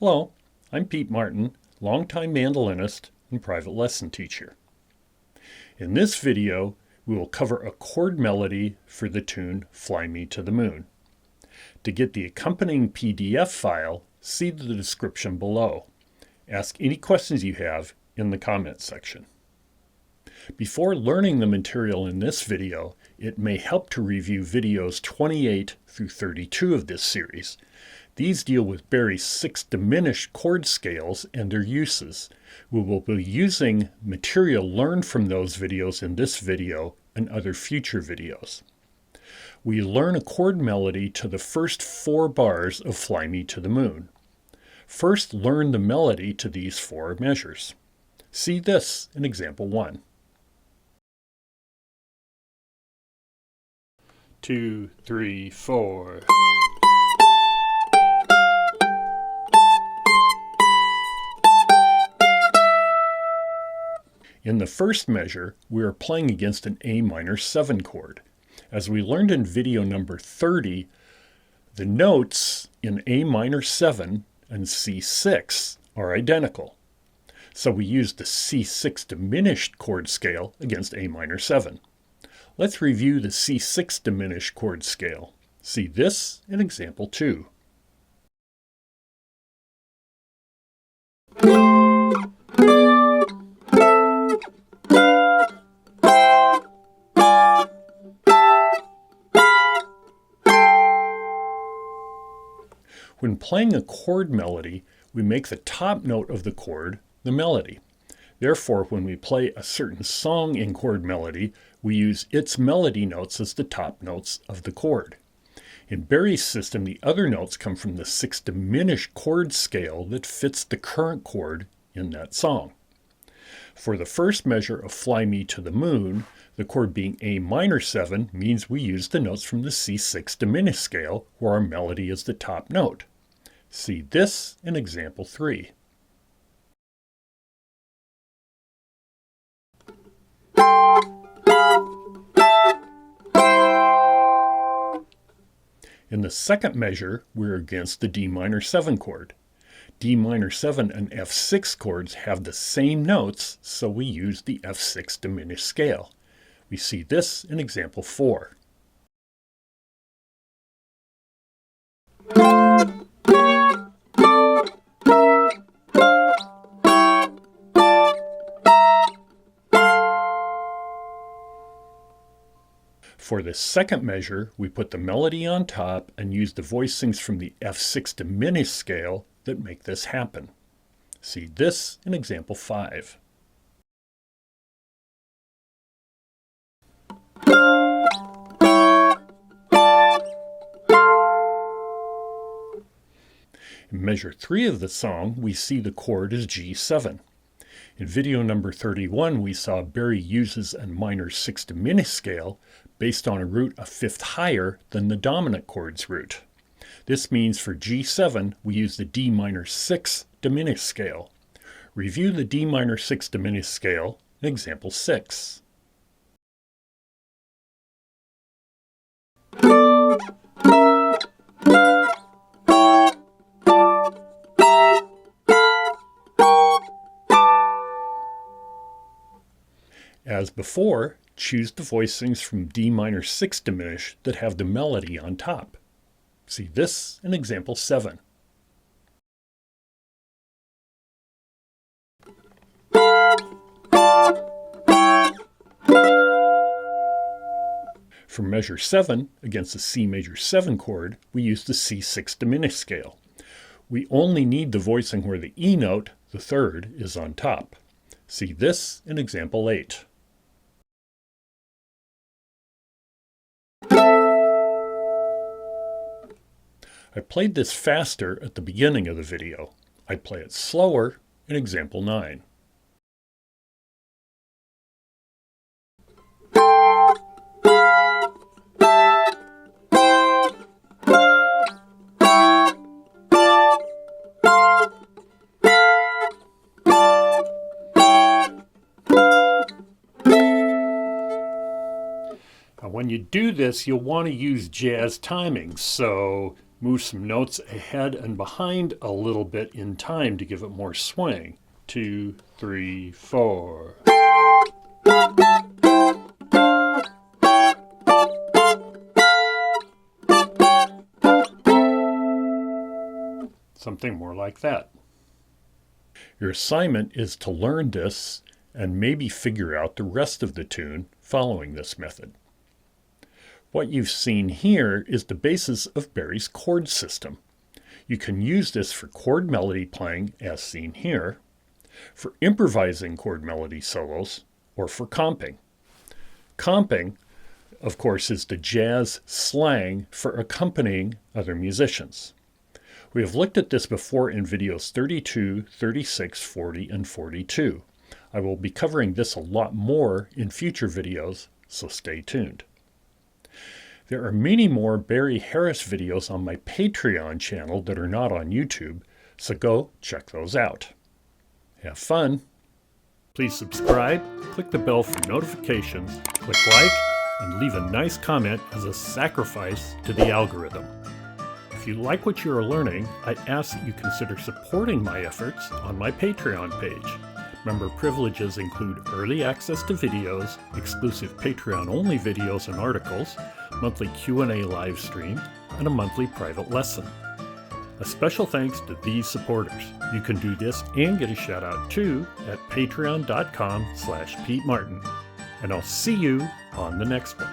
Hello, I'm Pete Martin, longtime mandolinist and private lesson teacher. In this video, we will cover a chord melody for the tune Fly Me to the Moon. To get the accompanying PDF file, see the description below. Ask any questions you have in the comments section. Before learning the material in this video, it may help to review videos 28 through 32 of this series. These deal with Barry's 6 diminished chord scales and their uses. We will be using material learned from those videos in this video and other future videos. We learn a chord melody to the first 4 bars of Fly Me to the Moon. First, learn the melody to these 4 measures. See this in example 1. 2, 3, 4. In the first measure, we are playing against an A minor 7 chord. As we learned in video number 30, the notes in A minor 7 and C6 are identical. So we use the C6 diminished chord scale against A minor 7. Let's review the C6 diminished chord scale. See this in example 2. When playing a chord melody, we make the top note of the chord the melody. Therefore, when we play a certain song in chord melody, we use its melody notes as the top notes of the chord. In Barry's system, the other notes come from the 6 diminished chord scale that fits the current chord in that song. For the first measure of Fly Me to the Moon, the chord being A minor 7 means we use the notes from the C6 diminished scale, where our melody is the top note. See this in example 3. In the second measure, we're against the D minor 7 chord. D minor 7 and F6 chords have the same notes, so we use the F6 diminished scale. We see this in example 4. For the second measure, we put the melody on top and use the voicings from the F6 diminished scale that make this happen. See this in example 5. In measure 3 of the song, we see the chord as G7. In video number 31, we saw Barry uses a minor 6 diminished scale based on a root a fifth higher than the dominant chord's root. This means for G7, we use the D minor 6 diminished scale. Review the D minor 6 diminished scale in example 6. As before, choose the voicings from D minor 6 diminished that have the melody on top. See this in example 7. For measure 7, against the C major 7 chord, we use the C6 diminished scale. We only need the voicing where the E note, the third, is on top. See this in example 8. I played this faster at the beginning of the video. I'd play it slower in example 9. When you do this, you'll want to use jazz timing, so move some notes ahead and behind a little bit in time to give it more swing. 2, 3, 4. Something more like that. Your assignment is to learn this and maybe figure out the rest of the tune following this method. What you've seen here is the basis of Barry's chord system. You can use this for chord melody playing as seen here, for improvising chord melody solos, or for comping. Comping, of course, is the jazz slang for accompanying other musicians. We have looked at this before in videos 32, 36, 40, and 42. I will be covering this a lot more in future videos, so stay tuned. There are many more Barry Harris videos on my Patreon channel that are not on YouTube, so go check those out. Have fun! Please subscribe, click the bell for notifications, click like, and leave a nice comment as a sacrifice to the algorithm. If you like what you are learning, I ask that you consider supporting my efforts on my Patreon page. Member privileges include early access to videos, exclusive Patreon-only videos and articles, monthly Q&A live stream, and a monthly private lesson. A special thanks to these supporters. You can do this and get a shout out too at patreon.com/Pete Martin. And I'll see you on the next one.